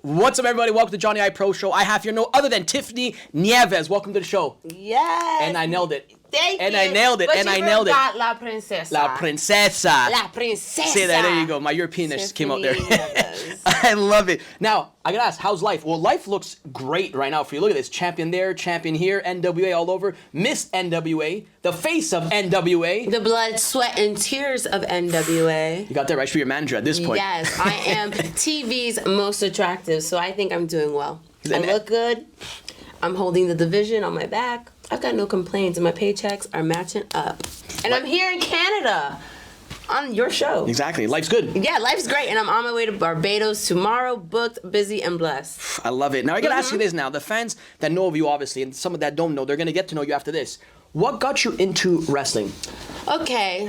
What's up, everybody? Welcome to Johnny I Pro Show. I have here no other than Tiffany Nieves. Welcome to the show. Yes. And I nailed it. Thank you. I nailed it. But and you I nailed it. La princesa. La princesa. La princesa. Say that. There you go. My Europeanness just came out there. Nieves. I love it. Now, I gotta ask, how's life? Well, life looks great right now for you. Look at this. Champion there, champion here, NWA all over. Miss NWA, the face of NWA. The blood, sweat, and tears of NWA. You got that right. For your manager at this point. Yes, I am TV's most attractive, so I think I'm doing well. I look good. I'm holding the division on my back. I've got no complaints, and my paychecks are matching up. And I'm here in Canada on your show. Exactly. Life's good. Yeah, life's great, and I'm on my way to Barbados tomorrow, booked, busy, and blessed. I love it. Now, I got to ask you this now. The fans that know of you, obviously, and some that don't know, they're going to get to know you after this. What got you into wrestling? Okay.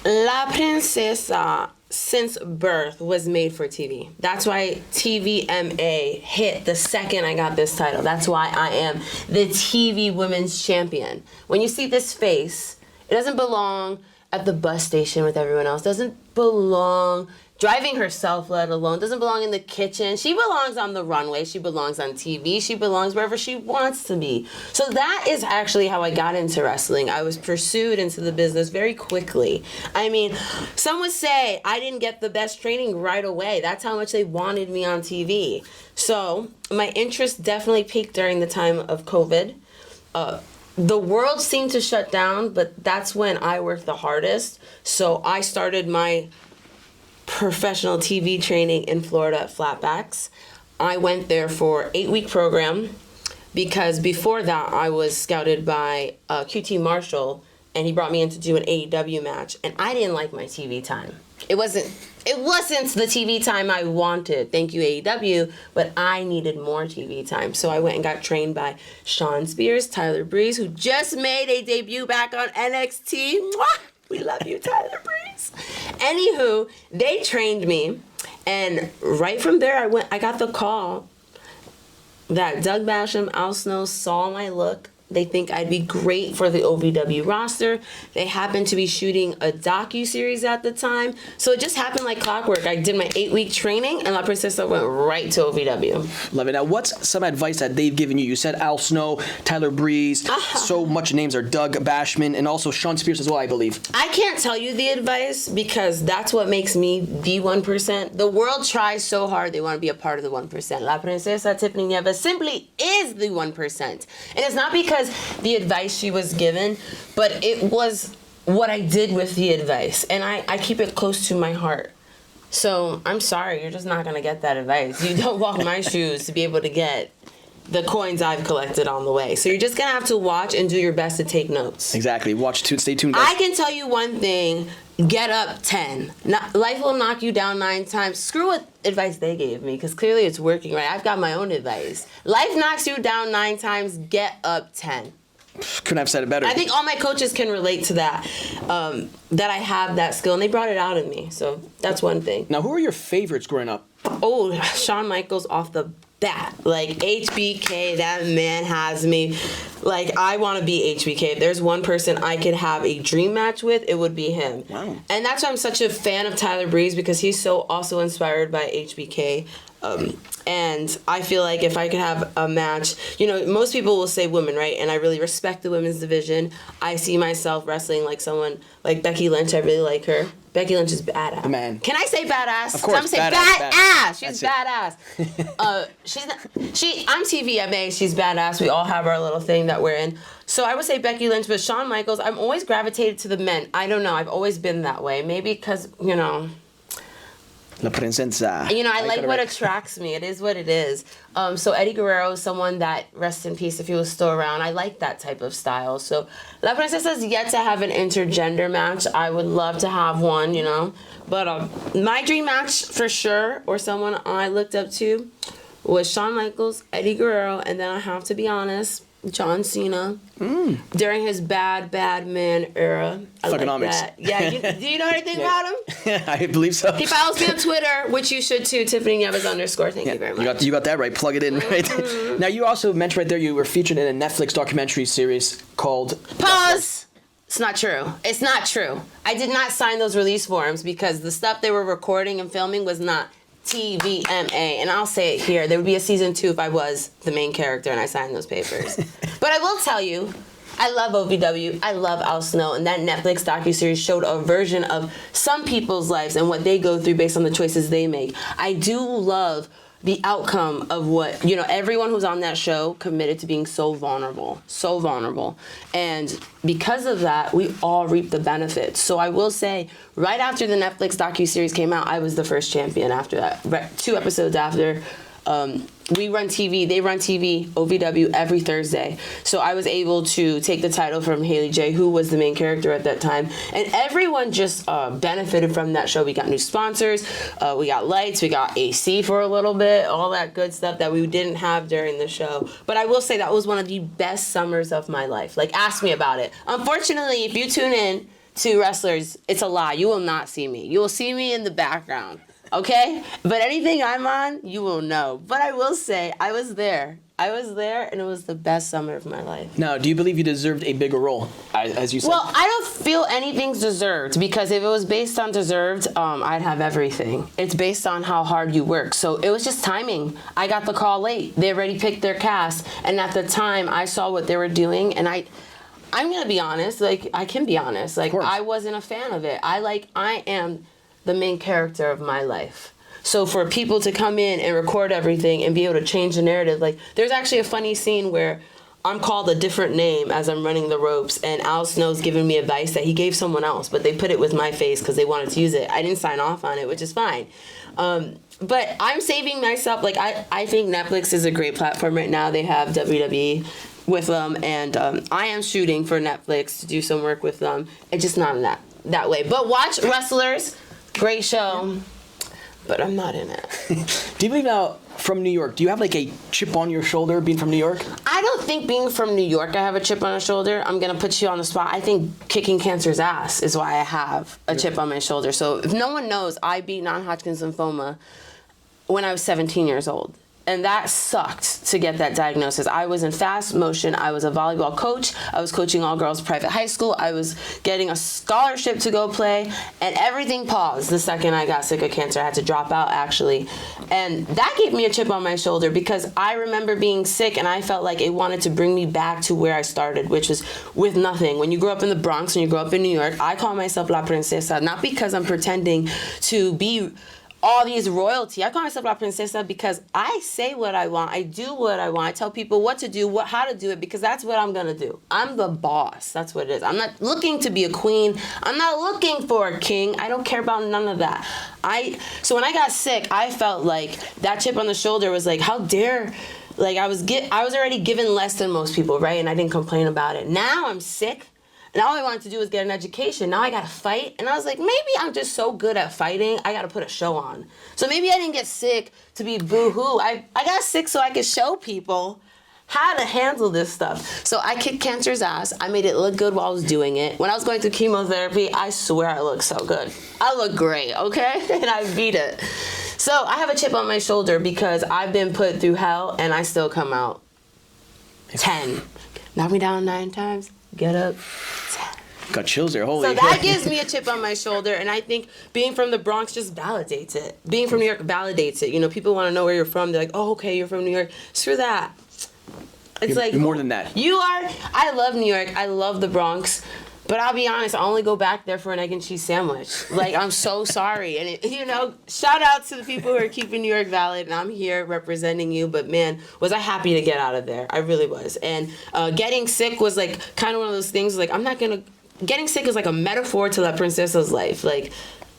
La Princesa, since birth, was made for TV. That's why TVMA hit the second I got this title. That's why I am the TV Women's Champion. When you see this face, it doesn't belong at the bus station with everyone else. Doesn't belong driving herself, let alone. Doesn't belong in the kitchen. She belongs on the runway. She belongs on TV. She belongs wherever she wants to be. So that is actually how I got into wrestling. I was pursued into the business very quickly. I mean, some would say I didn't get the best training right away. That's how much they wanted me on TV. So my interest definitely peaked during the time of COVID. The world seemed to shut down, but that's when I worked the hardest. So I started my professional TV training in Florida at Flatbacks. I went there for 8-week program because before that I was scouted by QT Marshall, and he brought me in to do an AEW match, and I didn't like my TV time. It wasn't the TV time I wanted. Thank you, AEW, but I needed more TV time. So I went and got trained by Sean Spears, Tyler Breeze, who just made a debut back on NXT. Mwah! We love you, Tyler Breeze. Anywho, they trained me, and right from there I got the call that Doug Basham, Al Snow saw my look. They think I'd be great for the OVW roster. They happened to be shooting a docu-series at the time. So it just happened like clockwork. I did my 8-week training, and La Princesa went right to OVW. Love it. Now, what's some advice that they've given you? You said Al Snow, Tyler Breeze, so much names are Doug Bashman, and also Sean Spears as well, I believe. I can't tell you the advice because that's what makes me the 1%. The world tries so hard, they want to be a part of the 1%. La Princesa Tiffany Nieves simply is the 1%. And it's not because the advice she was given, but it was what I did with the advice, and I keep it close to my heart. So I'm sorry, you're just not gonna get that advice. You don't walk my shoes to be able to get the coins I've collected on the way. So you're just gonna have to watch and do your best to take notes. Exactly. Stay tuned, guys. I can tell you one thing: get up 10. Life will knock you down 9 times. Screw what advice they gave me, because clearly it's working, right? I've got my own advice. Life knocks you down 9 times. Get up 10. Couldn't have said it better. I think all my coaches can relate to that, that I have that skill, and they brought it out in me. So that's one thing. Now, who are your favorites growing up? Oh, Shawn Michaels off the bat. Like, HBK, that man has me. Like, I want to be HBK. If there's one person I could have a dream match with, it would be him. Wow. And that's why I'm such a fan of Tyler Breeze, because he's so also inspired by HBK. And I feel like if I could have a match, you know, most people will say women, right? And I really respect the women's division. I see myself wrestling like someone like Becky Lynch. I really like her. Becky Lynch is badass. The man. Can I say badass? Of course. I'm saying badass. She's badass. I'm TVMA. She's badass. We all have our little thing that we're in. So I would say Becky Lynch, but Shawn Michaels, I'm always gravitated to the men. I don't know. I've always been that way. Maybe because, you know, La Princesa. you know, I like what attracts me. It is what it is. So Eddie Guerrero is someone that, rest in peace if he was still around, I like that type of style. So La Princesa is yet to have an intergender match. I would love to have one, you know. But my dream match for sure, or someone I looked up to, was Shawn Michaels, Eddie Guerrero, and then I have to be honest, John Cena. During his bad man era. Fuckonomics. That. Yeah, do you know anything about him? I believe so. He follows me on Twitter, which you should too, Tiffany Nieves _. Thank you very much. You got that right. Plug it in right. Now, you also mentioned right there you were featured in a Netflix documentary series called... Pause! It's not true. It's not true. I did not sign those release forms because the stuff they were recording and filming was not TVMA. And I'll say it here. There would be a season 2 if I was the main character and I signed those papers. But I will tell you, I love OVW. I love Al Snow. And that Netflix docuseries showed a version of some people's lives and what they go through based on the choices they make. I do love the outcome of what, everyone who's on that show committed to being so vulnerable. And because of that, we all reap the benefits. So I will say, right after the Netflix docuseries came out, I was the first champion after that. 2 episodes after. We run TV, they run TV, OVW, every Thursday. So I was able to take the title from Haley J, who was the main character at that time. And everyone just benefited from that show. We got new sponsors, we got lights, we got AC for a little bit, all that good stuff that we didn't have during the show. But I will say that was one of the best summers of my life. Like, ask me about it. Unfortunately, if you tune in to wrestlers, it's a lie. You will not see me. You will see me in the background. Okay? But anything I'm on, you will know. But I will say, I was there, and it was the best summer of my life. Now, do you believe you deserved a bigger role, as you said? Well, I don't feel anything's deserved, because if it was based on deserved, I'd have everything. It's based on how hard you work. So it was just timing. I got the call late. They already picked their cast, and at the time, I saw what they were doing, and I'm going to be honest. Like, I can be honest. Like, I wasn't a fan of it. I am the main character of my life. So for people to come in and record everything and be able to change the narrative, like, there's actually a funny scene where I'm called a different name as I'm running the ropes, and Al Snow's giving me advice that he gave someone else, but they put it with my face because they wanted to use it. I didn't sign off on it, which is fine. But I'm saving myself. Like, I think Netflix is a great platform right now. They have WWE with them, and I am shooting for Netflix to do some work with them. It's just not in that way. But watch Wrestlers. Great show, but I'm not in it. Do you believe now, from New York, do you have like a chip on your shoulder being from New York? I don't think being from New York I have a chip on my shoulder. I'm going to put you on the spot. I think kicking cancer's ass is why I have a chip on my shoulder. So if no one knows, I beat non-Hodgkin's lymphoma when I was 17 years old. And that sucked to get that diagnosis. I was in fast motion. I was a volleyball coach. I was coaching all girls private high school. I was getting a scholarship to go play, and everything paused the second I got sick of cancer. I had to drop out, actually. And that gave me a chip on my shoulder, because I remember being sick and I felt like it wanted to bring me back to where I started, which was with nothing. When you grow up in the Bronx, when you grow up in New York, I call myself La Princesa, not because I'm pretending to be all these royalty. I call myself La Princesa because I say what I want. I do what I want. I tell people what to do, how to do it, because that's what I'm going to do. I'm the boss. That's what it is. I'm not looking to be a queen. I'm not looking for a king. I don't care about none of that. So when I got sick, I felt like that chip on the shoulder was like, how dare, like, I was already given less than most people, right? And I didn't complain about it. Now I'm sick. And all I wanted to do was get an education. Now I got to fight. And I was like, maybe I'm just so good at fighting, I got to put a show on. So maybe I didn't get sick to be boo-hoo. I got sick so I could show people how to handle this stuff. So I kicked cancer's ass. I made it look good while I was doing it. When I was going through chemotherapy, I swear I looked so good. I look great, okay? And I beat it. So I have a chip on my shoulder because I've been put through hell and I still come out 10. Knock me down 9 times. Get up. Got chills there, holy. So that gives me a chip on my shoulder, and I think being from the Bronx just validates it. Being from New York validates it. People want to know where you're from. They're like, oh, okay, you're from New York. Screw that. It's like more than that. You are. I love New York. I love the Bronx. But I'll be honest, I only go back there for an egg and cheese sandwich. Like, I'm so sorry. And, shout out to the people who are keeping New York valid, and I'm here representing you. But, man, was I happy to get out of there. I really was. And getting sick was, like, kind of one of those things, like, getting sick is like a metaphor to La Princesa's life. Like,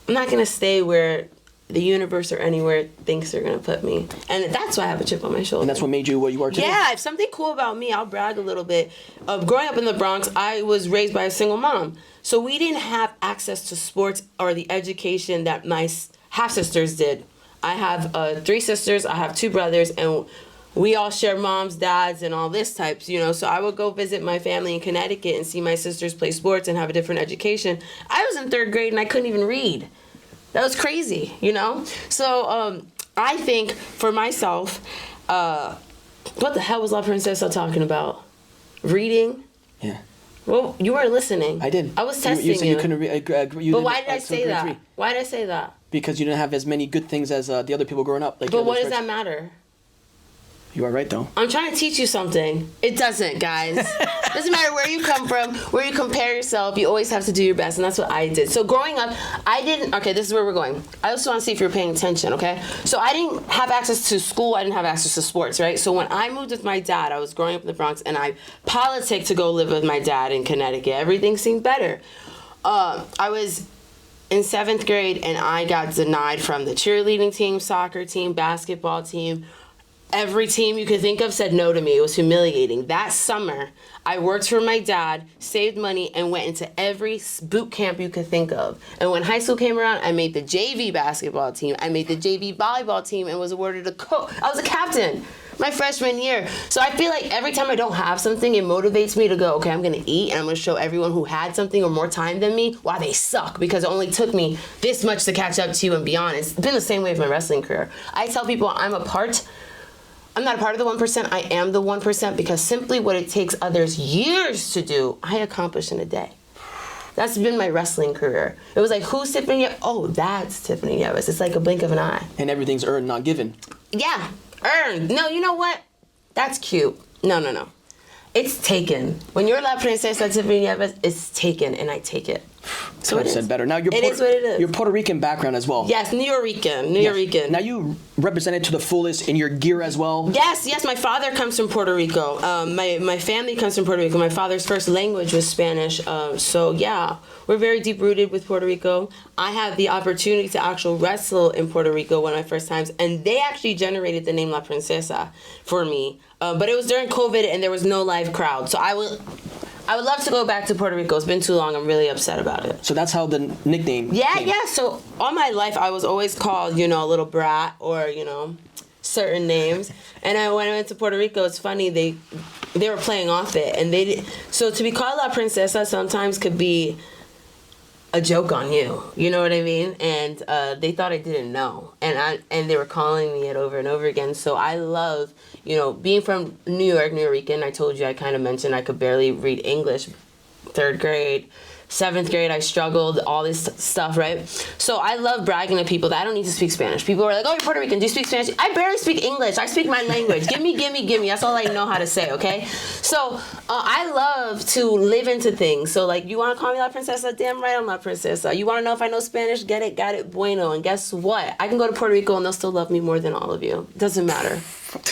I'm not going to stay where the universe or anywhere thinks they're going to put me. And that's why I have a chip on my shoulder. And that's what made you what you are today? Yeah, if something cool about me, I'll brag a little bit. Growing up in the Bronx, I was raised by a single mom. So we didn't have access to sports or the education that my half-sisters did. I have 3 sisters, I have 2 brothers, and we all share moms, dads, and all this types, So I would go visit my family in Connecticut and see my sisters play sports and have a different education. I was in 3rd grade and I couldn't even read. That was crazy, So I think for myself, what the hell was La Princesa talking about? Reading? Yeah. Well, you weren't listening. I did. I was testing you. Said you couldn't read. But why did I say that? Why did I say that? Because you didn't have as many good things as the other people growing up. Like But what does that matter? You are right, though. I'm trying to teach you something. It doesn't, guys. Doesn't matter where you come from, where you compare yourself. You always have to do your best, and that's what I did. So growing up, I didn't. Okay, this is where we're going. I also want to see if you're paying attention. Okay, so I didn't have access to school. I didn't have access to sports, right? So when I moved with my dad, I was growing up in the Bronx, and I politicked to go live with my dad in Connecticut. Everything seemed better. I was in 7th grade, and I got denied from the cheerleading team, soccer team, basketball team. Every team you could think of said no to me. It was humiliating. That summer, I worked for my dad, saved money, and went into every boot camp you could think of. And when high school came around, I made the JV basketball team. I made the JV volleyball team and was awarded a coach. I was a captain my freshman year. So I feel like every time I don't have something, it motivates me to go, okay, I'm going to eat, and I'm going to show everyone who had something or more time than me why they suck, because it only took me this much to catch up to you and beyond. It's been the same way with my wrestling career. I tell people I'm not a part of the 1%. I am the 1%, because simply what it takes others years to do, I accomplish in a day. That's been my wrestling career. It was like, who's Tiffany Nieves? Oh, that's Tiffany Nieves. It's like a blink of an eye. And everything's earned, not given. Yeah, earned. No, you know what? That's cute. No. It's taken. When you're La Princesa Tiffany Nieves, it's taken, and I take it. So I said better. Now It is what it is. Your Puerto Rican background as well. Yes, New Rican. Now you represented to the fullest in your gear as well. Yes. My father comes from Puerto Rico. My family comes from Puerto Rico. My father's first language was Spanish. So yeah, we're very deep rooted with Puerto Rico. I had the opportunity to actually wrestle in Puerto Rico one of my first times, and they actually generated the name La Princesa for me. But it was during COVID, and there was no live crowd. So I would love to go back to Puerto Rico. It's been too long. I'm really upset about it. So that's how the nickname came. Yeah. So all my life, I was always called, a little brat, or, certain names. And when I went to Puerto Rico, it's funny, they were playing off it. And so to be called La Princesa sometimes could be a joke on you. You know what I mean? And they thought I didn't know. And they were calling me it over and over again. So I love, being from New York, New Rican. I told you, I kind of mentioned I could barely read English. 3rd grade, 7th grade, I struggled, all this stuff, right? So I love bragging to people that I don't need to speak Spanish. People are like, oh, you're Puerto Rican, do you speak Spanish? I barely speak English. I speak my language. Give me. That's all I know how to say, okay? So I love to live into things. So, like, you want to call me La Princesa? Damn right I'm La Princesa. You want to know if I know Spanish? Get it, got it, bueno. And guess what? I can go to Puerto Rico and they'll still love me more than all of you. Doesn't matter.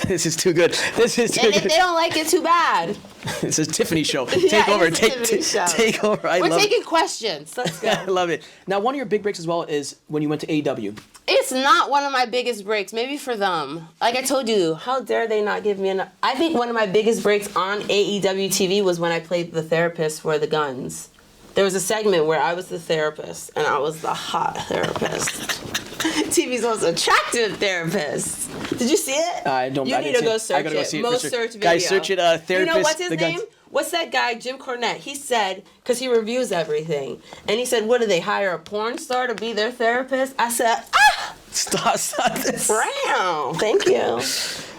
This is too good. And if they don't like it, too bad. It's a Tiffany show. Take over. Take over. We're taking questions. Let's go. I love it. Now, one of your big breaks as well is when you went to AEW. It's not one of my biggest breaks. Maybe for them. Like I told you, how dare they not give me enough? I think one of my biggest breaks on AEW TV was when I played the therapist for the Guns. There was a segment where I was the therapist, and I was the hot therapist. TV's most attractive therapist. Did you see it? I don't. You need to go search I gotta go see it. it. Most search video. Guys, search it. Therapist. You know what's his the name? Guns. What's that guy, Jim Cornette? He said, because he reviews everything, and he said, what do they hire a porn star to be their therapist? I said, Stop this. Brown. Thank you.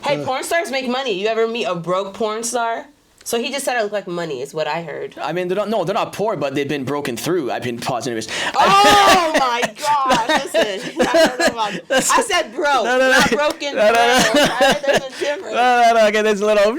Hey, porn stars make money. You ever meet a broke porn star? So he just said I look like money, is what I heard. I mean, they're not poor, but they've been broken through. I've been positive. Oh my gosh! Listen, I said broke, not broken. There's a difference. No. Okay, there's a little.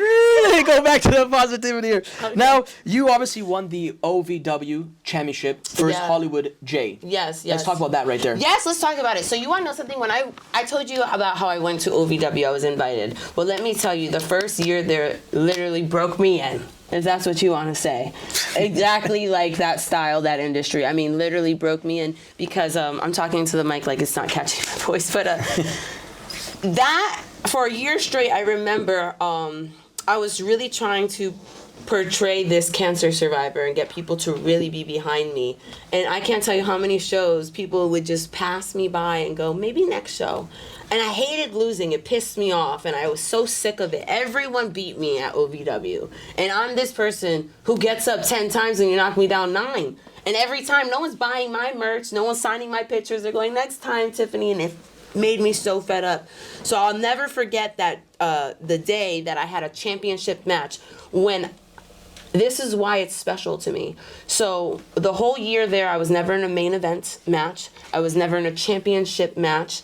Go back to the positivity here. Okay. Now, you obviously won the OVW championship versus Hollywood J. Yes. Let's talk about that right there. Yes, let's talk about it. So you want to know something? When I told you about how I went to OVW, I was invited. Well, let me tell you, the first year there literally broke me in. If that's what you want to say. Exactly like that style, that industry. I mean, literally broke me in because I'm talking to the mic like it's not catching my voice. But that, for a year straight, I remember I was really trying to portray this cancer survivor and get people to really be behind me. And I can't tell you how many shows people would just pass me by and go, maybe next show. And I hated losing. It pissed me off, and I was so sick of it. Everyone beat me at OVW. And I'm this person who gets up 10 times and you knock me down 9. And every time, no one's buying my merch, no one's signing my pictures. They're going, next time, Tiffany, and it made me so fed up. So I'll never forget that the day that I had a championship match when This is why it's special to me. So the whole year there, I was never in a main event match. I was never in a championship match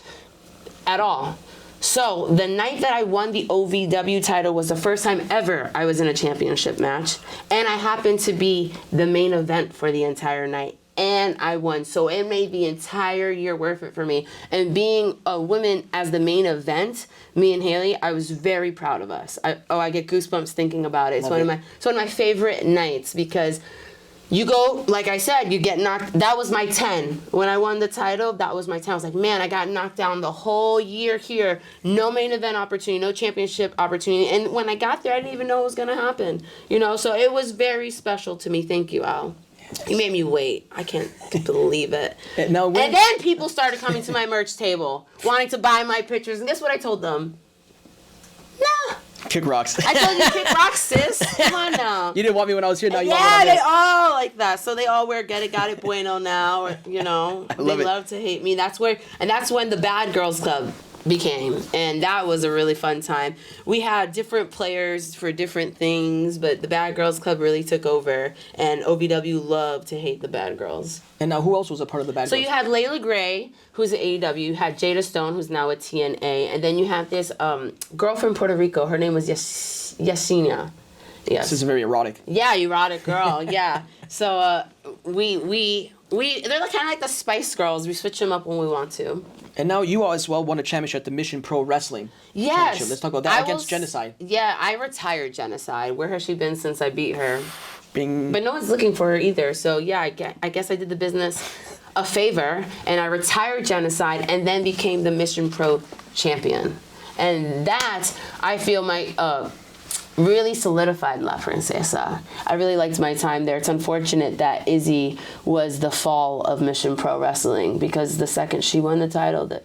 at all. So the night that I won the OVW title was the first time ever I was in a championship match. And I happened to be the main event for the entire night. And I won. So it made the entire year worth it for me. And being a woman as the main event, me and Haley, I was very proud of us. I get goosebumps thinking about it. It's one of my favorite nights because you go, like I said, you get knocked. That was my 10. When I won the title, that was my 10. I was like, man, I got knocked down the whole year here. No main event opportunity, no championship opportunity. And when I got there, I didn't even know it was going to happen. So it was very special to me. Thank you, Al. You made me wait. I can't believe it. And then people started coming to my merch table, wanting to buy my pictures. And guess what I told them? Nah. Kick rocks. I told you to kick rocks, sis. Come on now. You didn't want me when I was here. Now you want me when I'm they here. all like that. So they all wear Get It, Got It Bueno now. Or, they love to hate me. That's when the Bad Girls Club became, and that was a really fun time. We had different players for different things, but the Bad Girls Club really took over, and OVW loved to hate the Bad Girls. And now who else was a part of the Bad Girls? So you had Layla Gray, who's at AEW, you had Jada Stone, who's now at TNA, and then you had this girl from Puerto Rico. Her name was Yesenia. Yes. This is very erotic. Yeah, erotic girl. Yeah. So we they're kind of like the Spice Girls. We switch them up when we want to. And now you as well won a championship at the Mission Pro Wrestling. Yes. Championship. Let's talk about that against Genocide. Yeah, I retired Genocide. Where has she been since I beat her? Bing. But no one's looking for her either. So yeah, I guess I did the business a favor, and I retired Genocide and then became the Mission Pro champion. And that, I feel, really solidified La Princesa. I really liked my time there. It's unfortunate that Izzy was the fall of Mission Pro Wrestling, because the second she won the title, they're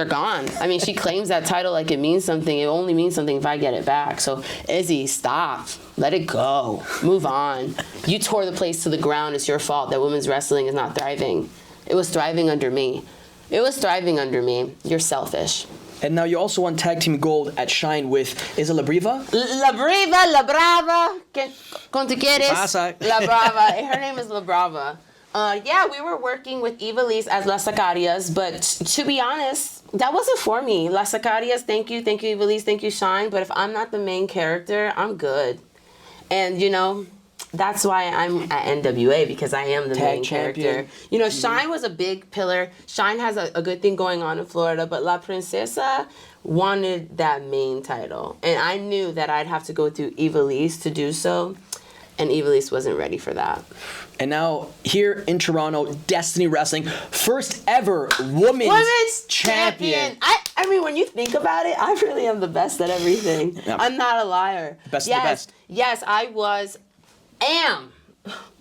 gone. I mean, she claims that title like it means something. It only means something if I get it back. So Izzy, stop. Let it go. Move on. You tore the place to the ground. It's your fault that women's wrestling is not thriving. It was thriving under me. You're selfish. And now you also won Tag Team Gold at Shine with, is it La Briva? La Brava. ¿Con te quieres? Pasa. La Brava. Her name is La Brava. Yeah, we were working with Ivelisse as Las Sicarias, but to be honest, that wasn't for me. Las Sicarias, thank you Ivelisse, thank you Shine, but if I'm not the main character, I'm good. And that's why I'm at NWA, because I am the main character. Shine was a big pillar. Shine has a good thing going on in Florida, but La Princesa wanted that main title. And I knew that I'd have to go through Ivelisse to do so, and Ivelisse wasn't ready for that. And now, here in Toronto, Destiny Wrestling, first ever women's champion. I mean, when you think about it, I really am the best at everything. Yeah. I'm not a liar. Best of the best. Yes, I am.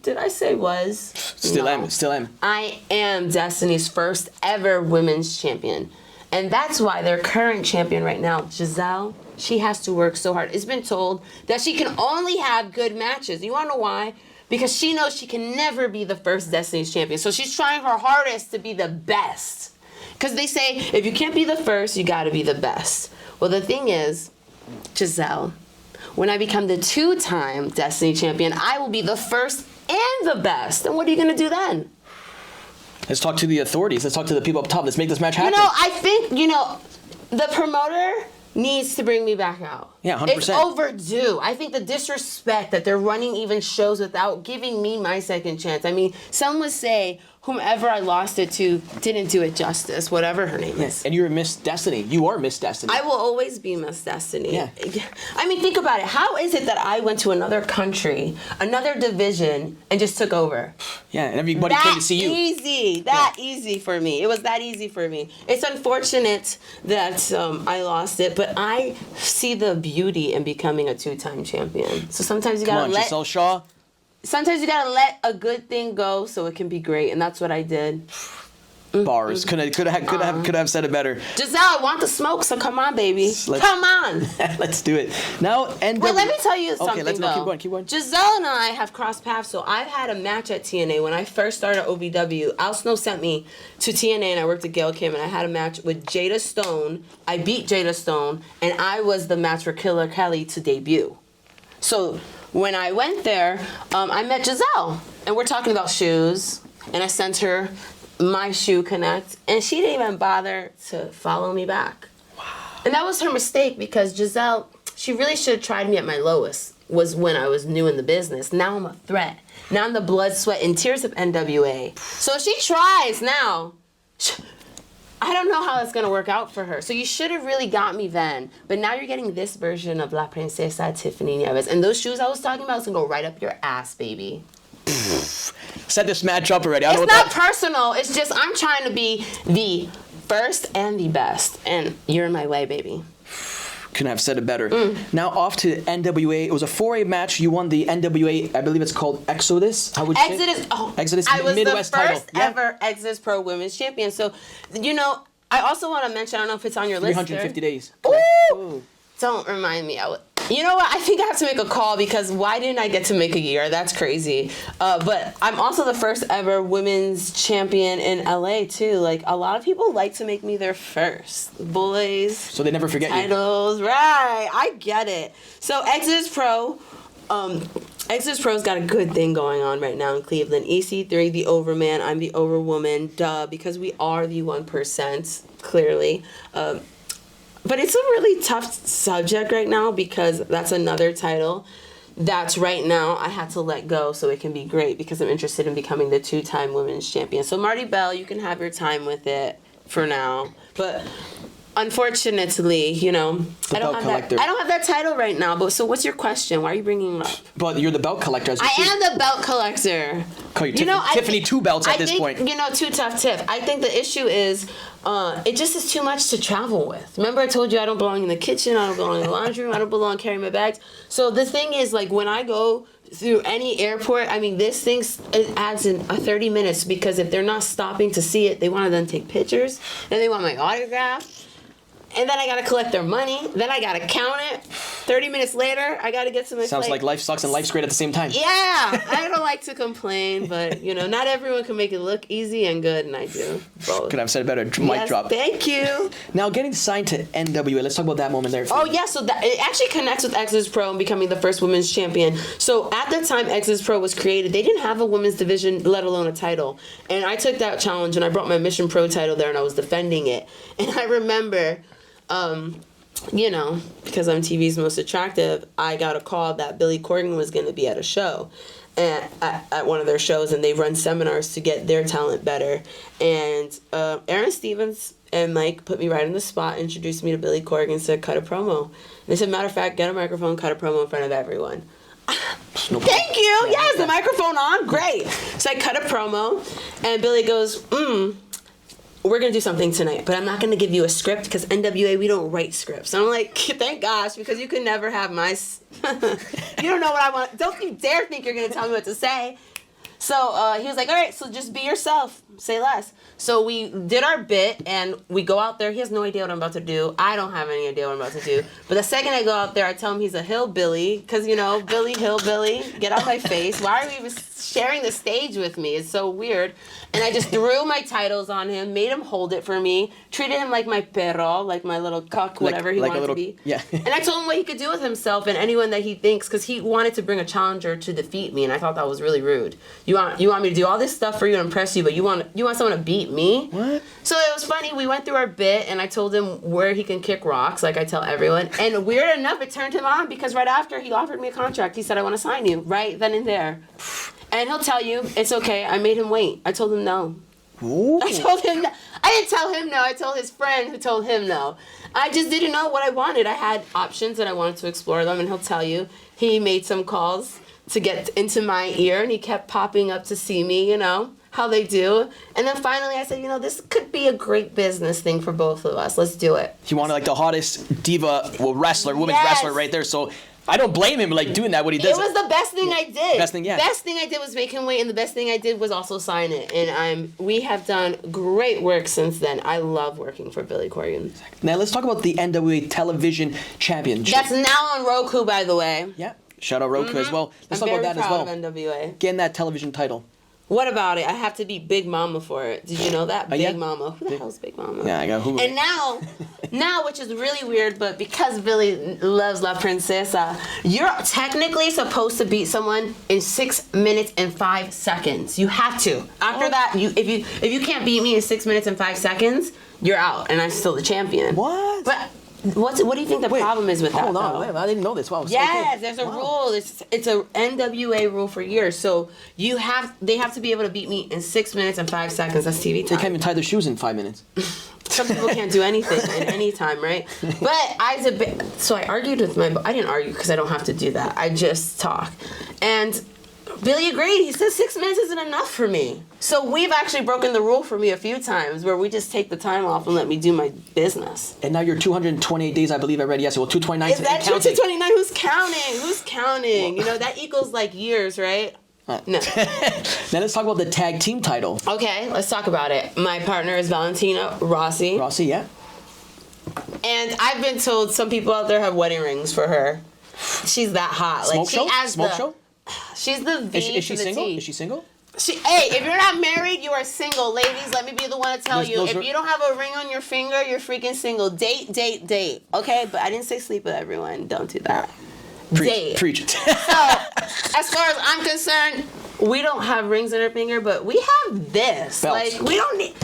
Did I say was? Still am. I am Destiny's first ever women's champion. And that's why their current champion right now, Giselle, she has to work so hard. It's been told that she can only have good matches. You want to know why? Because she knows she can never be the first Destiny's champion. So she's trying her hardest to be the best. Because they say, if you can't be the first, you got to be the best. Well, the thing is, Giselle, when I become the 2-time Destiny champion, I will be the first and the best. And what are you going to do then? Let's talk to the authorities. Let's talk to the people up top. Let's make this match happen. I think, the promoter needs to bring me back out. Yeah, 100%. It's overdue. I think the disrespect that they're running even shows without giving me my second chance. I mean, some would say whomever I lost it to didn't do it justice, whatever her name is. And you're Miss Destiny. You are Miss Destiny. I will always be Miss Destiny. Yeah. I mean, think about it. How is it that I went to another country, another division, and just took over? Yeah, and everybody came to see you. Easy for me. It was that easy for me. It's unfortunate that I lost it, but I see the beauty in becoming a 2-time champion. So sometimes you gotta Giselle Shaw. Sometimes you gotta let a good thing go so it can be great, and that's what I did. Bars. Could have said it better. Giselle, I want the smoke, so come on, baby. Come on. Let's do it. Now, Well, let me tell you something, Okay, keep going. Giselle and I have crossed paths, so I've had a match at TNA. When I first started OVW, Al Snow sent me to TNA, and I worked at Gail Kim, and I had a match with Jada Stone. I beat Jada Stone, and I was the match for Killer Kelly to debut. So when I went there, I met Giselle, and we're talking about shoes, and I sent her my shoe connect, and she didn't even bother to follow me back. Wow. And that was her mistake, because Giselle, she really should have tried me at my lowest, was when I was new in the business. Now I'm a threat. Now I'm the blood, sweat, and tears of NWA. So if she tries now, I don't know how it's going to work out for her. So you should have really got me then. But now you're getting this version of La Princesa Tiffany Nieves. And those shoes I was talking about is going to go right up your ass, baby. Set this match up already. It's not personal. It's just I'm trying to be the first and the best. And you're in my way, baby. Couldn't have said it better. Now off to NWA. It was a 4A match. You won the NWA, I believe it's called Exodus. How would you say it? Exodus I was Midwest the first title. ever Exodus Pro Women's Champion. So, I also want to mention, I don't know if it's on your list. 350 days. Ooh! Don't remind me. You know what? I think I have to make a call, because why didn't I get to make a year? That's crazy. But I'm also the first ever women's champion in LA too. Like, a lot of people like to make me their first. Boys. So they never forget titles, you. Right. I get it. So Exodus Pro, Exodus Pro's got a good thing going on right now in Cleveland. EC3, the overman. I'm the overwoman. Duh. Because we are the 1%, clearly. But it's a really tough subject right now, because that's another title that's right now I had to let go so it can be great, because I'm interested in becoming the 2-time women's champion. So Marty Bell, you can have your time with it for now. But unfortunately, I don't have that title right now. But so what's your question? Why are you bringing it up? But you're the belt collector. I am the belt collector. Call you Tiffany 2 belts at this point. Too tough Tiff. I think the issue is it just is too much to travel with. Remember I told you I don't belong in the kitchen, I don't belong in the laundry room, I don't belong carrying my bags. So the thing is, like, when I go through any airport, I mean, this thing, it adds in 30 minutes, because if they're not stopping to see it, they want to then take pictures, then they want my autograph. And then I gotta collect their money. Then I gotta count it. 30 minutes later, I gotta get to my Sounds like life sucks and life's great at the same time. Yeah, I don't like to complain, but not everyone can make it look easy and good, and I do both. Could have said it better. Mic drop. Thank you. Now getting signed to NWA. Let's talk about that moment there. Oh yeah, so it actually connects with Exodus Pro and becoming the first women's champion. So at the time Exodus Pro was created, they didn't have a women's division, let alone a title. And I took that challenge and I brought my Mission Pro title there, and I was defending it. And I remember, because I'm TV's most attractive, I got a call that Billy Corgan was going to be at a show, and at one of their shows, and they run seminars to get their talent better. And Aaron Stevens and Mike put me right on the spot, introduced me to Billy Corgan, said, cut a promo. And they said, matter of fact, get a microphone, cut a promo in front of everyone. Thank you. Yes, the microphone on. Great. So I cut a promo, and Billy goes, we're going to do something tonight, but I'm not going to give you a script, because NWA, we don't write scripts. And I'm like, thank gosh, because you can never have my... You don't know what I want. Don't you dare think you're going to tell me what to say. So he was like, all right, so just be yourself. Say less. So we did our bit, and we go out there. He has no idea what I'm about to do. I don't have any idea what I'm about to do. But the second I go out there, I tell him he's a hillbilly, because, Billy Hillbilly, get out my face. Why are we even sharing the stage with me? It's so weird. And I just threw my titles on him, made him hold it for me, treated him like my perro, like my little cuck, whatever he wanted to be. Yeah. And I told him what he could do with himself and anyone that he thinks, because he wanted to bring a challenger to defeat me, and I thought that was really rude. You want me to do all this stuff for you to impress you, but you want someone to beat me? What? So it was funny. We went through our bit, and I told him where he can kick rocks, like I tell everyone. And weird enough, it turned him on, because right after, he offered me a contract. He said, I want to sign you, right then and there. And he'll tell you, it's okay. I made him wait. I told him no. Ooh. I told him no. I didn't tell him no. I told his friend who told him no. I just didn't know what I wanted. I had options, and I wanted to explore them. And he'll tell you, he made some calls to get into my ear, and he kept popping up to see me, how they do. And then finally I said, this could be a great business thing for both of us. Let's do it. He wanted the hottest diva, wrestler, women's wrestler right there. So I don't blame him doing that, what he does. It was the best thing I did. Best thing, yeah. Best thing I did was make him wait, and the best thing I did was also sign it. And we have done great work since then. I love working for Billy Corgan. Now let's talk about the NWA Television Championship. That's now on Roku, by the way. Yeah. Shout out Roku as well. Let's talk about that as well. I'm very proud of NWA. Getting that television title. What about it? I have to beat Big Mama for it. Did you know that? Yeah. Big Mama. Who the hell's Big Mama? Yeah, I got who. And now, which is really weird, but because Billy loves La Princesa, you're technically supposed to beat someone in 6 minutes and 5 seconds. You have to. After that, if you can't beat me in 6 minutes and 5 seconds, you're out, and I'm still the champion. What? But what do you think the problem is with that? Hold on, though? wait, I didn't know this. Wow. Yes, there's a rule. It's a NWA rule for years. So they have to be able to beat me in 6 minutes and 5 seconds. That's TV They time. can't even tie their shoes in 5 minutes. Some people can't do anything in any time, right? But so I argued with I didn't argue because I don't have to do that. I just talk. And Billy agreed. He said 6 minutes isn't enough for me. So we've actually broken the rule for me a few times where we just take the time off and let me do my business. And now you're 228 days, I believe I read yesterday. Well, 229. Is that true? 229? Who's counting? Who's counting? You know, that equals like years, right? No. Now let's talk about the tag team title. Okay, let's talk about it. My partner is Valentina Rossi. Rossi, yeah. And I've been told some people out there have wedding rings for her. She's that hot. Smoke like show? she has Smoke show? She's the V Is she to the single? T. Is she single? Hey, if you're not married, you are single. Ladies, let me be the one to tell you. If you don't have a ring on your finger, you're freaking single. Date. Okay? But I didn't say sleep with everyone. Don't do that. Date. Preach it. So, as far as I'm concerned, we don't have rings on our finger, but we have this. Belts. Like, we don't need...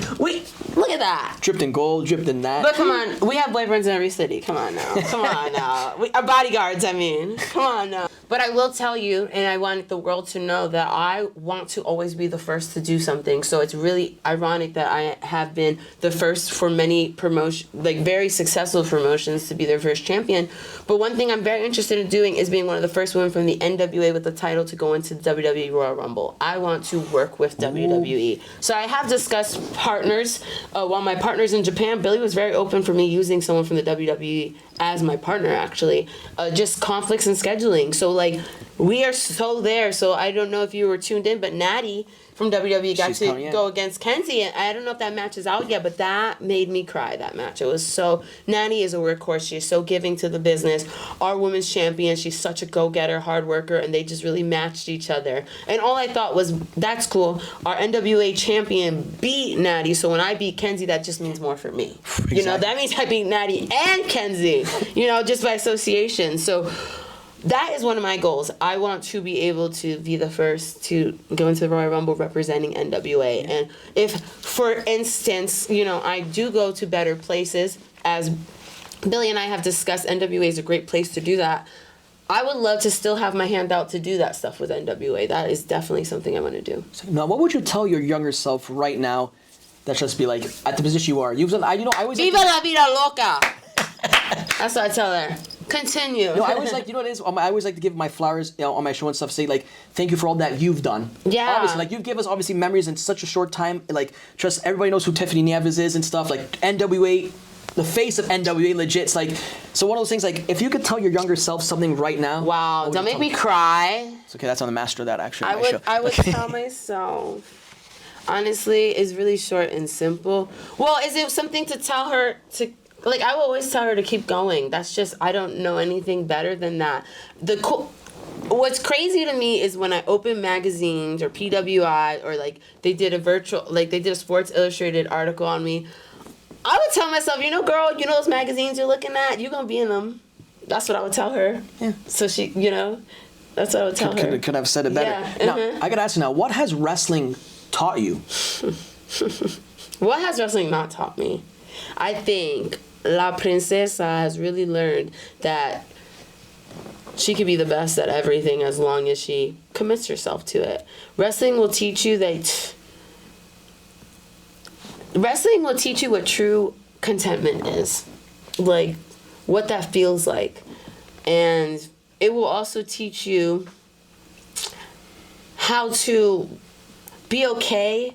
Look at that. Dripped in gold, dripped in that. But come on, we have boyfriends in every city. Come on now. Come on now. Our bodyguards, I mean. Come on now. But I will tell you, and I want the world to know that I want to always be the first to do something. So it's really ironic that I have been the first for many very successful promotions to be their first champion. But one thing I'm very interested in doing is being one of the first women from the NWA with the title to go into the WWE Royal Rumble. I want to work with WWE. So I have discussed partners. While my partner's in Japan, Billy was very open for me using someone from the WWE as my partner, actually. Just conflicts and scheduling. So, like, we are so there. So I don't know if you were tuned in, but Natty from WWE got to go against Kenzie. And I don't know if that match is out yet, but that made me cry, that match. It was so... Natty is a workhorse. She's so giving to the business. Our women's champion, she's such a go-getter, hard worker, and they just really matched each other. And all I thought was, that's cool. Our NWA champion beat Natty, so when I beat Kenzie, that just means more for me. Exactly. You know, that means I beat Natty and Kenzie, you know, just by association. So... that is one of my goals. I want to be able to be the first to go into the Royal Rumble representing NWA. And if, for instance, you know, I do go to better places, as Billy and I have discussed, NWA is a great place to do that. I would love to still have my hand out to do that stuff with NWA. That is definitely something I want to do. Now, what would you tell your younger self right now that just be like, at the position you are? I always Viva la vida loca! That's what I tell her. Continue. No, I always like, you know what it is? I always like to give my flowers, you know, on my show and stuff, say, like, thank you for all that you've done. Yeah. Obviously, like, you've given us, obviously, memories in such a short time. Like, just everybody knows who Tiffany Nieves is and stuff. Like, NWA, the face of NWA, legit. It's like, so one of those things, like, if you could tell your younger self something right now. Wow, don't make me cry. It's okay, that's on the master of that, actually. I would tell myself, honestly, it's really short and simple. Well, is it something to tell her to... Like, I will always tell her to keep going. That's just, I don't know anything better than that. What's crazy to me is when I open magazines or PWI or, like, they did a Sports Illustrated article on me. I would tell myself, you know, girl, you know those magazines you're looking at? You're going to be in them. That's what I would tell her. Yeah. So she, you know, that's what I would tell her. Could have said it better. Yeah. Now, I got to ask you now, what has wrestling taught you? What has wrestling not taught me? I think La Princesa has really learned that she could be the best at everything as long as she commits herself to it. Wrestling will teach you what true contentment is. Like, what that feels like. And it will also teach you how to be okay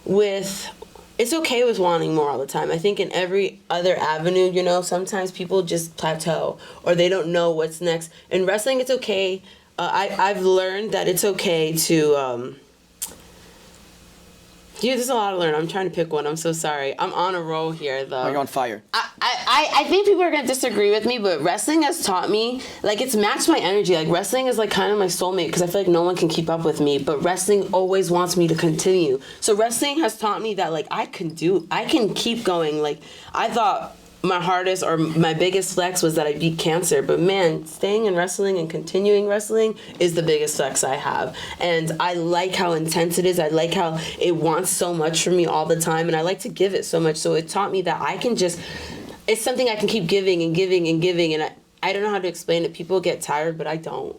with... It's okay with wanting more all the time. I think in every other avenue, you know, sometimes people just plateau or they don't know what's next. In wrestling, it's okay. I've learned that it's okay to Dude, there's a lot to learn. I'm trying to pick one. I'm so sorry. I'm on a roll here, though. Oh, you're on fire. I think people are going to disagree with me, but wrestling has taught me, like, it's matched my energy. Like, wrestling is, like, kind of my soulmate because I feel like no one can keep up with me, but wrestling always wants me to continue. So wrestling has taught me that, like, I can keep going. Like, I thought my hardest or my biggest flex was that I beat cancer, but man, staying in wrestling and continuing wrestling is the biggest flex I have. And I like how intense it is. I like how it wants so much from me all the time, and I like to give it so much. So it taught me that I can just, it's something I can keep giving and giving and giving, and I don't know how to explain it. People get tired, but I don't.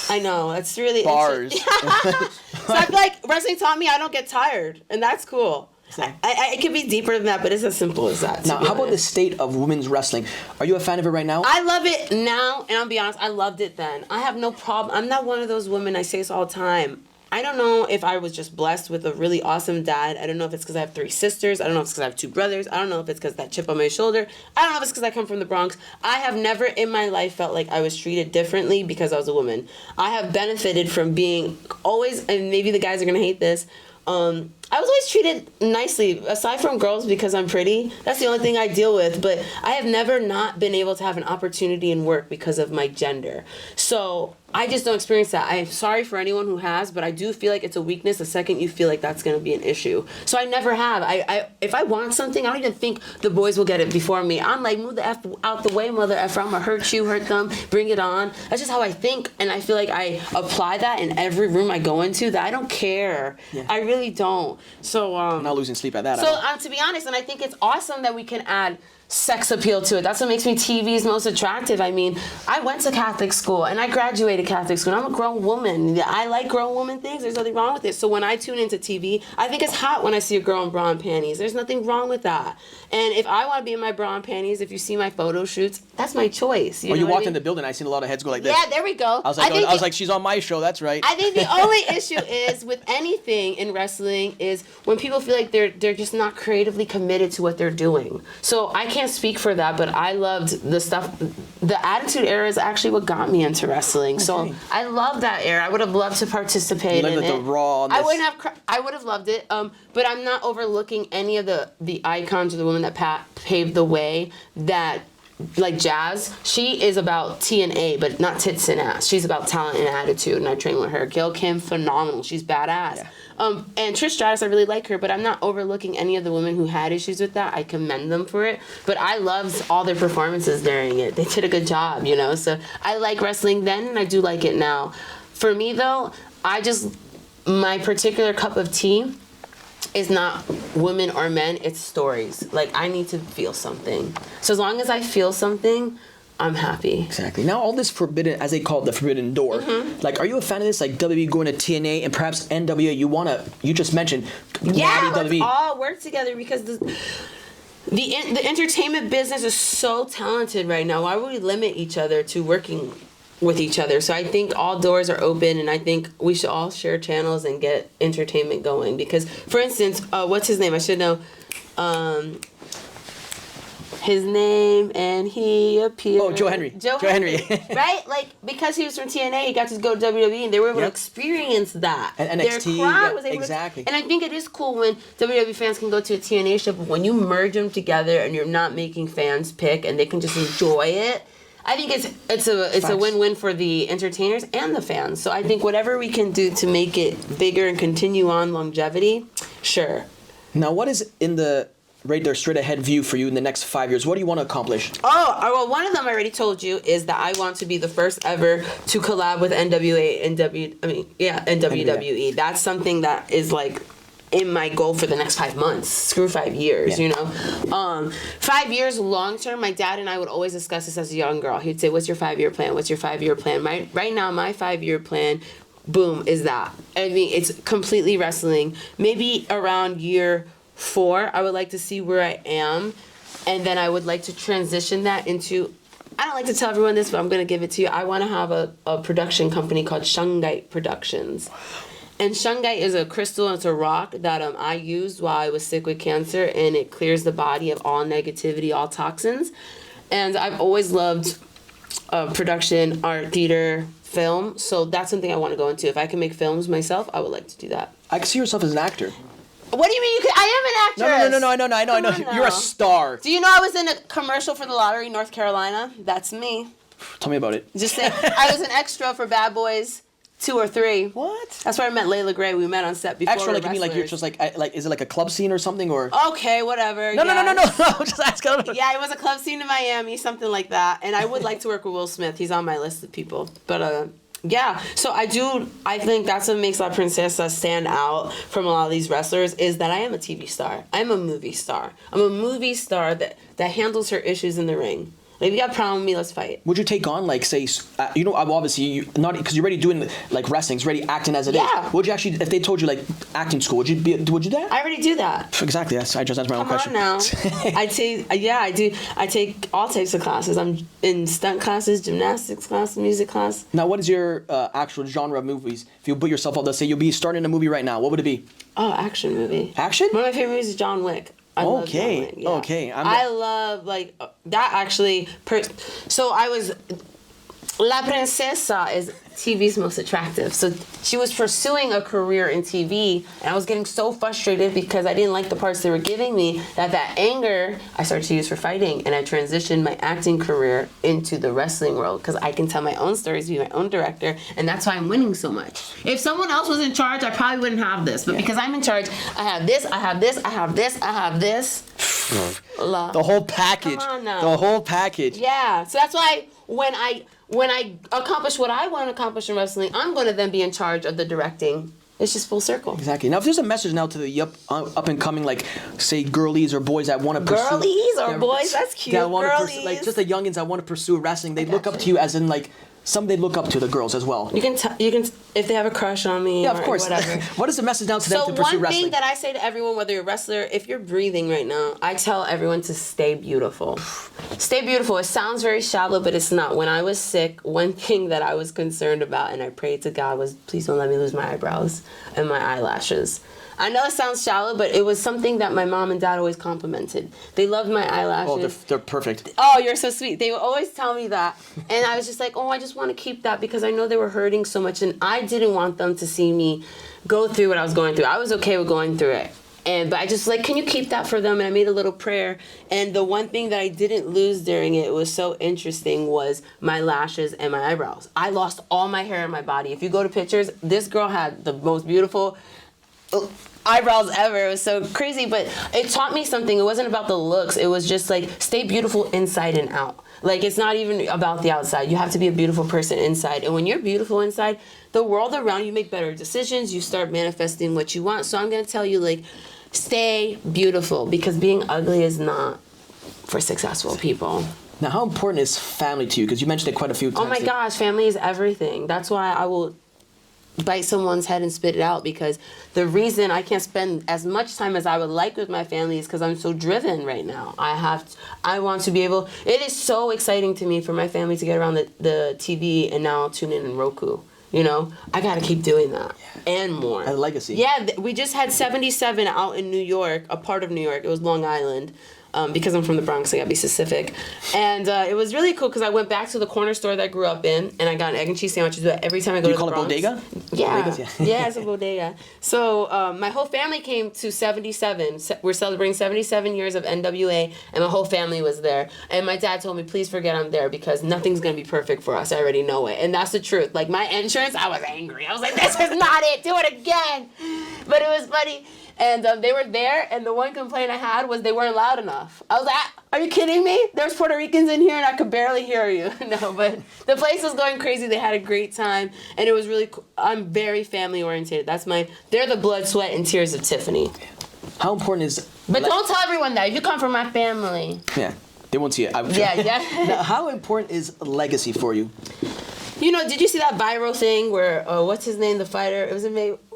I know, it's really bars. So I feel like wrestling taught me I don't get tired, and that's cool. It could be deeper than that, but it's as simple as that. Now, how about the state of women's wrestling? Are you a fan of it right now? I love it now, and I'll be honest, I loved it then. I have no problem. I'm not one of those women, I say this all the time. I don't know if I was just blessed with a really awesome dad. I don't know if it's because I have 3 sisters. I don't know if it's because I have 2 brothers. I don't know if it's because that chip on my shoulder. I don't know if it's because I come from the Bronx. I have never in my life felt like I was treated differently because I was a woman. I have benefited from being always, and maybe the guys are going to hate this, I was always treated nicely, aside from girls because I'm pretty. That's the only thing I deal with. But I have never not been able to have an opportunity in work because of my gender. So I just don't experience that. I'm sorry for anyone who has, but I do feel like it's a weakness the second you feel like that's going to be an issue. So I never have. If I want something, I don't even think the boys will get it before me. I'm like, move the F out the way, mother effer. I'm going to hurt you, hurt them, bring it on. That's just how I think. And I feel like I apply that in every room I go into, that I don't care. Yeah. I really don't. So I'm not losing sleep at that. So to be honest, and I think it's awesome that we can add sex appeal to it. That's what makes me TV's most attractive. I mean, I went to Catholic school and I graduated Catholic school. And I'm a grown woman. I like grown woman things. There's nothing wrong with it. So when I tune into TV, I think it's hot when I see a girl in bra and panties. There's nothing wrong with that. And if I want to be in my bra and panties, if you see my photo shoots, that's my choice. You walked in the building, I seen a lot of heads go like this. Yeah, there we go. I was like, she's on my show. That's right. I think the only issue is with anything in wrestling is when people feel like they're just not creatively committed to what they're doing. So I can't speak for that, but I loved the stuff. The Attitude Era is actually what got me into wrestling. Okay. So I love that era. I would have loved to participate in it. The rawness. I would have loved it. But I'm not overlooking any of the icons or the women that paved the way. That, like Jazz, she is about TNA, but not tits and ass. She's about talent and attitude, and I train with her. Gail Kim, phenomenal. She's badass. Yeah. And Trish Stratus, I really like her, but I'm not overlooking any of the women who had issues with that. I commend them for it, but I loved all their performances during it. They did a good job, you know? So I like wrestling then, and I do like it now. For me, though, my particular cup of tea is not women or men, it's stories. Like, I need to feel something. So as long as I feel something, I'm happy. Exactly. Now, all this forbidden, as they call it, the forbidden door. Mm-hmm. Like, are you a fan of this? Like, WWE going to TNA and perhaps NWA, you just mentioned. Yeah, let's all work together because the entertainment business is so talented right now. Why would we limit each other to working with each other? So I think all doors are open, and I think we should all share channels and get entertainment going. Because, for instance, what's his name? I should know. His name, and he appeared. Oh, Joe Henry. Joe Henry. Right? Like, because he was from TNA, he got to go to WWE, and they were able to experience that. And NXT. Their crowd was able exactly. And I think it is cool when WWE fans can go to a TNA show, but when you merge them together and you're not making fans pick and they can just enjoy it, I think it's a win-win for the entertainers and the fans. So I think whatever we can do to make it bigger and continue on longevity, sure. Now, what is in the right there straight ahead view for you in the next 5 years? What do you want to accomplish? Well, one of them I already told you is that I want to be the first ever to collab with NWA and WWE. That's something that is like in my goal for the next 5 months. Screw 5 years, you know. 5 years long term, my dad and I would always discuss this as a young girl. He'd say, "What's your 5-year plan? What's your 5-year plan?" Right now, my 5-year plan, boom, is that. I mean, it's completely wrestling. Maybe around year 4, I would like to see where I am, and then I would like to transition that into, I don't like to tell everyone this, but I'm going to give it to you. I want to have a production company called Shungite Productions. And Shungite is a crystal, it's a rock that I used while I was sick with cancer, and it clears the body of all negativity, all toxins. And I've always loved production, art, theater, film, so that's something I want to go into. If I can make films myself, I would like to do that. I can see yourself as an actor. What do you mean you could? I am an actress. No, I know. Come on You're a now. star. Do you know I was in a commercial for the lottery, North Carolina? That's me. Tell me about it. Just say I was an extra for Bad Boys 2 or 3. What? That's where I met Layla Gray. We met on set before. Extra, like you mean like you're just like is it like a club scene or something or? Okay, whatever. No. Just ask. Yeah, it was a club scene in Miami, something like that. And I would like to work with Will Smith. He's on my list of people. But yeah, so I think that's what makes La Princesa stand out from a lot of these wrestlers is that I am a TV star. I'm a movie star. I'm a movie star that handles her issues in the ring. Like, if you got a problem with me, let's fight. Would you take on, like, say, obviously, not because you're already doing, like, wrestling, you're already acting as it is. Yeah. Would you actually, if they told you, like, acting school, would you do that? I already do that. Exactly. I just answered my own question. Come on now. I do. I take all types of classes. I'm in stunt classes, gymnastics class, music class. Now, what is your actual genre of movies? If you put yourself up, let's say you'll be starting a movie right now, what would it be? Oh, action movie. Action? One of my favorite movies is John Wick. I love John Wick, yeah. Okay. I love, like, that actually. So I was. La Princesa is TV's most attractive. So she was pursuing a career in TV, and I was getting so frustrated because I didn't like the parts they were giving me that anger I started to use for fighting, and I transitioned my acting career into the wrestling world because I can tell my own stories, be my own director, and that's why I'm winning so much. If someone else was in charge, I probably wouldn't have this, but because I'm in charge, I have this, I have this, I have this, I have this. The whole package. Come on now. The whole package. Yeah, so that's why when I accomplish what I want to accomplish in wrestling, I'm going to then be in charge of the directing. It's just full circle. Exactly. Now, if there's a message now to the up and coming, like, say, girlies or boys that want to pursue... Girlies or boys? That's cute. That want Girlies. to like, just the youngins that want to pursue wrestling, they look up to you as in, like, some they look up to, the girls as well. You can if they have a crush on me. Yeah, of course. Whatever. What is the message now to them to pursue So one wrestling? thing that I say to everyone, whether you're a wrestler, if you're breathing right now, I tell everyone to stay beautiful. Stay beautiful. It sounds very shallow, but it's not. When I was sick, one thing that I was concerned about, and I prayed to God, was please don't let me lose my eyebrows and my eyelashes. I know it sounds shallow, but it was something that my mom and dad always complimented. They loved my eyelashes. Oh, they're perfect. Oh, you're so sweet. They would always tell me that. And I was just like, oh, I just want to keep that because I know they were hurting so much. And I didn't want them to see me go through what I was going through. I was okay with going through it. But I just like, can you keep that for them? And I made a little prayer. And the one thing that I didn't lose during it was so interesting was my lashes and my eyebrows. I lost all my hair on my body. If you go to pictures, this girl had the most beautiful eyebrows ever. It was so crazy, but it taught me something. It wasn't about the looks. It was just like, stay beautiful inside and out. Like, it's not even about the outside. You have to be a beautiful person inside. And when you're beautiful inside, the world around you make better decisions. You start manifesting what you want. So I'm going to tell you, like, stay beautiful, because being ugly is not for successful people. Now, how important is family to you? Because you mentioned it quite a few times. Oh my gosh, family is everything. That's why I will bite someone's head and spit it out, because the reason I can't spend as much time as I would like with my family is because I'm so driven right now. I want to be able, it is so exciting to me for my family to get around the TV and now tune in Roku. You know, I got to keep doing that and more. A legacy. Yeah, we just had 77 out in New York, a part of New York. It was Long Island. Because I'm from the Bronx, I gotta be specific. And it was really cool because I went back to the corner store that I grew up in, and I got an egg and cheese sandwiches. But every time I go to the Bronx, you call it bodega? Yeah, Bodegas, yeah. Yeah, it's a bodega. So my whole family came to 77. We're celebrating 77 years of NWA, and my whole family was there. And my dad told me, please forget I'm there because nothing's gonna be perfect for us. I already know it, and that's the truth. Like my entrance, I was angry. I was like, this is not it. Do it again. But it was funny. And they were there, and the one complaint I had was they weren't loud enough. I was like, are you kidding me? There's Puerto Ricans in here, and I could barely hear you. No, but the place was going crazy. They had a great time, and it was really cool. I'm very family-oriented. They're the blood, sweat, and tears of Tiffany. How important is... But don't tell everyone that. If you come from my family. Yeah, they won't see it. Yeah. Now, how important is legacy for you? You know, did you see that viral thing where, what's his name, the fighter? It was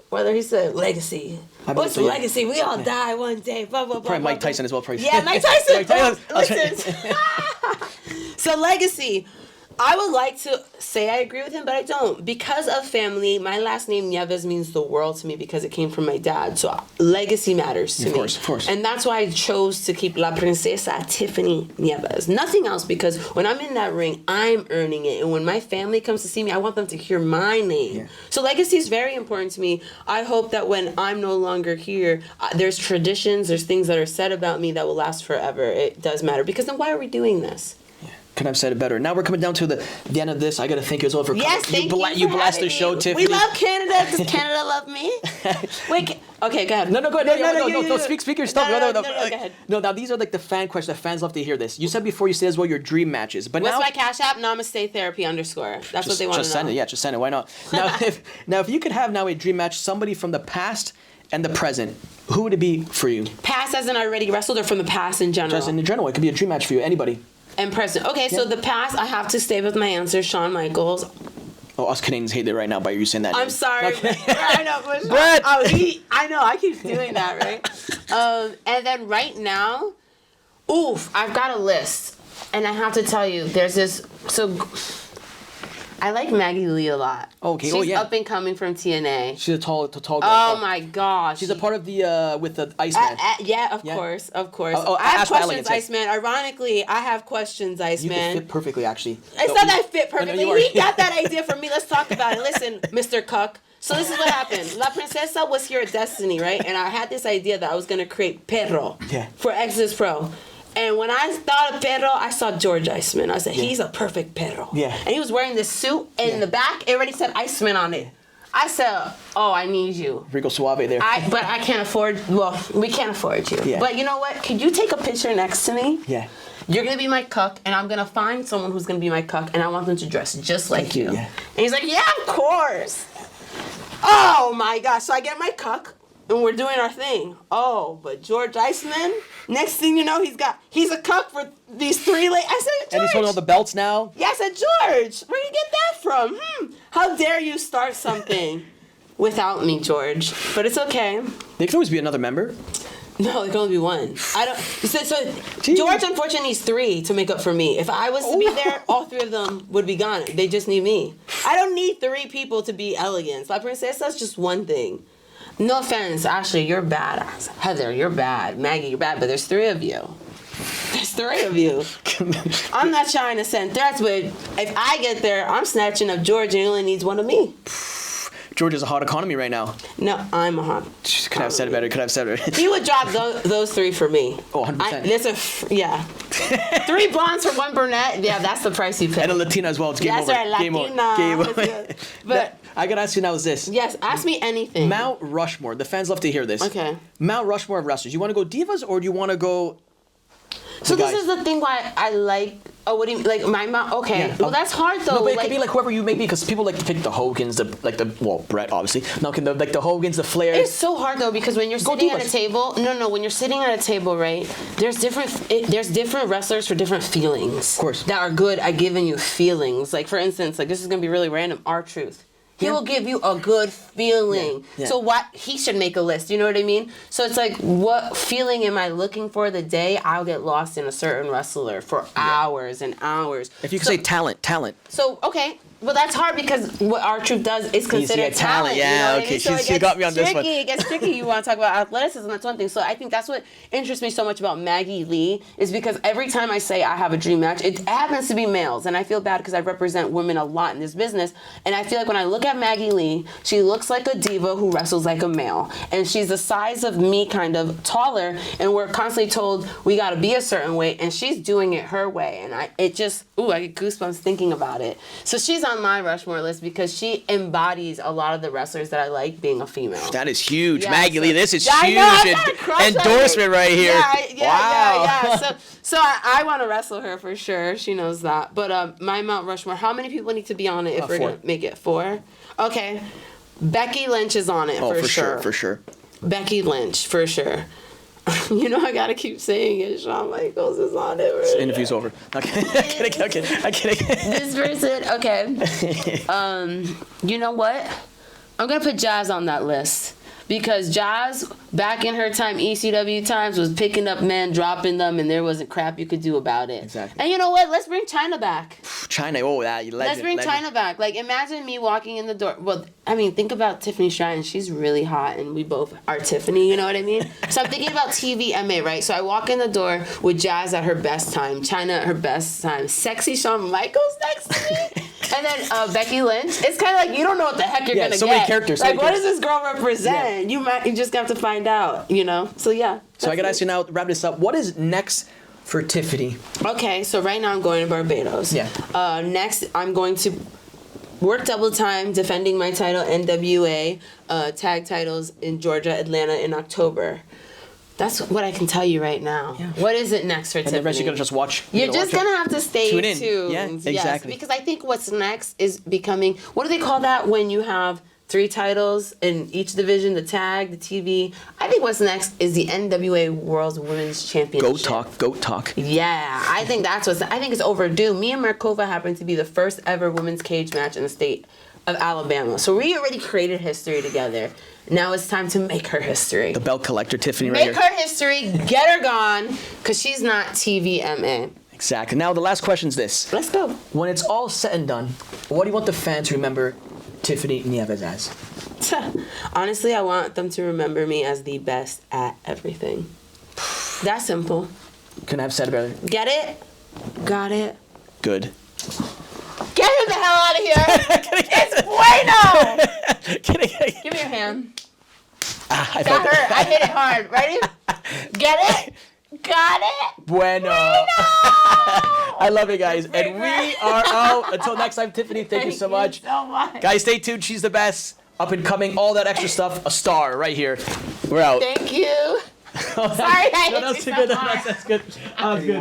whether he said legacy. What's the legacy? We all die one day. Blah, blah, blah. Probably Mike Tyson as well. Probably. Yeah, Mike Tyson. Mike Tyson. Listen. So legacy. I would like to say I agree with him, but I don't. Because of family, my last name Nieves means the world to me because it came from my dad. So legacy matters to me. Of course. And that's why I chose to keep La Princesa Tiffany Nieves. Nothing else, because when I'm in that ring, I'm earning it. And when my family comes to see me, I want them to hear my name. Yeah. So legacy is very important to me. I hope that when I'm no longer here, there's traditions, there's things that are said about me that will last forever. It does matter. Because then why are we doing this? Couldn't have said it better. Now we're coming down to the end of this. I got to thank you as well for coming. Thank you blessed the show, Tiffany. We love Canada. Does Canada love me? Wait, okay, go ahead. No, go ahead. No, speak your stuff. No, go ahead. No, now these are like the fan questions. The fans love to hear this. You said before, you said as well your dream matches. But what's now, my Cash App? Namaste Therapy _. That's what they want to know. Just send it. Yeah, just send it. Why not? Now, if you could have now a dream match, somebody from the past and the present, who would it be for you? Past as in I already wrestled, or from the past in general? Just in general. It could be a dream match for you. Anybody. And present. Okay, so the past, I have to stay with my answer, Shawn Michaels. Oh, us Canadians hate it right now by you saying that. I'm name. sorry. Okay. I know. But Brett! I know, I keep doing that, right? And then right now, I've got a list. And I have to tell you, there's this, I like Maggie Lee a lot. Okay. She's up and coming from TNA. She's a tall girl. Oh my gosh. She's a part of the with the Iceman. Of course. Oh, I have questions, Elegance, Iceman. Ironically, I have questions, Iceman. You fit perfectly, actually. It's not that I fit perfectly. He got that idea from me. Let's talk about it. Listen, Mr. Cuck. So this is what happened. La Princesa was here at Destiny, right? And I had this idea that I was gonna create Perro for Exodus Pro. And when I thought of Perro, I saw George Iceman. I said, he's a perfect Perro. Yeah. And he was wearing this suit, and in the back, it already said Iceman on it. I said, I need you. Rico Suave there. But I can't afford, we can't afford you. Yeah. But you know what? Could you take a picture next to me? Yeah. You're going to be my cuck, and I'm going to find someone who's going to be my cuck, and I want them to dress just like you. Yeah. And he's like, yeah, of course. Oh, my gosh. So I get my cuck. And we're doing our thing. But George Iceman, next thing you know, he's a cuck for these 3 ladies. I said, George. And he's holding all the belts now? Yeah, I said, George, where you get that from? How dare you start something without me, George? But it's okay. There could always be another member. No, there can only be one. So George, unfortunately, needs 3 to make up for me. If I was to be there, all 3 of them would be gone. They just need me. I don't need 3 people to be elegant. La Princesa is just one thing. No offense, Ashley, you're badass. Heather, you're bad. Maggie, you're bad. But there's 3 of you. There's 3 of you. I'm not trying to send threats, but if I get there, I'm snatching up George, and he only needs 1 of me. George is a hot economy right now. No, I'm a hot. Could I have said it better? He would drop those 3 for me. Oh, 100%. 3 blondes for 1 brunette. Yeah, that's the price you pay. And a Latina as well. It's game over. Right, game over. But I gotta ask you now is this. Yes, ask me anything. Mount Rushmore. The fans love to hear this. Okay. Mount Rushmore of wrestlers. You want to go divas or do you want to go? So this is the thing why I like. Oh, what do you like? My mom. Okay, yeah, well that's hard though. No, but it could be like whoever you make me, because people like to pick the Hogans, Brett obviously. No, the Hogans, the Flairs. It's so hard though because when you're sitting at a table, when you're sitting at a table, right? There's different wrestlers for different feelings. Of course. That are good at giving you feelings. Like for instance, this is gonna be really random. R-Truth. He will give you a good feeling. Yeah. So he should make a list, you know what I mean? So it's like, what feeling am I looking for the day I'll get lost in a certain wrestler for hours and hours. If you could say talent. So, okay. Well, that's hard because what R-Truth does is considered talent. Yeah, you know what okay. I mean? She got me on this one. It gets tricky. You want to talk about athleticism, that's one thing. So I think that's what interests me so much about Maggie Lee is because every time I say I have a dream match, it happens to be males. And I feel bad because I represent women a lot in this business. And I feel like when I look at Maggie Lee, she looks like a diva who wrestles like a male. And she's the size of me, kind of taller. And we're constantly told we got to be a certain way. And she's doing it her way. And I get goosebumps thinking about it. So she's on my Rushmore list because she embodies a lot of the wrestlers that I like being a female. That is huge. Yeah, Maggie Lee, this is huge endorsement right here. Yeah. So I want to wrestle her for sure. She knows that. But my Mount Rushmore, how many people need to be on it if we're going to make it 4? Okay. Becky Lynch is on it for sure. For sure. Becky Lynch, for sure. I gotta keep saying it. Shawn Michaels is on it. Right? Interview's over. Okay. I kidding. This person, okay. You know what? I'm gonna put Jazz on that list. Because Jazz, back in her time, ECW times, was picking up men, dropping them, and there wasn't crap you could do about it. Exactly. And you know what? Let's bring Chyna back. China. Oh, that legend. Let's bring legend. China back. Like, imagine me walking in the door. Well, I mean, think about Tiffany Stratton. She's really hot, and we both are Tiffany. You know what I mean? So I'm thinking about TVMA, right? So I walk in the door with Jazz at her best time, China at her best time, sexy Shawn Michaels next to me, and then Becky Lynch. It's kind of like you don't know what the heck you're gonna so get. many characters. Like, what does this girl represent? You just have to find out. You know? So yeah. So I gotta ask you now. Wrap this up. What is next for Tiffany? Okay, so right now I'm going to Barbados. Yeah. Next, I'm going to work double time defending my title, NWA tag titles in Georgia, Atlanta in October. That's what I can tell you right now. Yeah. What is it next for Tiffany? And the rest you're gonna just watch. You're just gonna have to stay Tune in. tuned. Yeah, exactly. Yes, because I think what's next is becoming, what do they call that when you have 3 titles in each division, the tag, the TV. I think what's next is the NWA World Women's Championship. Goat talk. Yeah, I think I think it's overdue. Me and Markova happened to be the first ever women's cage match in the state of Alabama. So we already created history together. Now it's time to make her history. The belt collector, Tiffany, right here. Make her history, get her gone, because she's not TVMA. Exactly. Now the last question is this. Let's go. When it's all said and done, what do you want the fans to remember Tiffany Nieves as? Honestly, I want them to remember me as the best at everything. That's simple. Couldn't have said it better. Get it? Got it? Good. Get him the hell out of here! It's bueno! Give me your hand. That hurt. I hit it hard. Ready? Get it? Got it? Bueno. I love it, guys. And we are out. Until next time, Tiffany, thank you so much. Guys, stay tuned. She's the best. Up and coming, all that extra stuff. A star right here. We're out. Thank you. Sorry, I hit you so hard. That's good. That was good.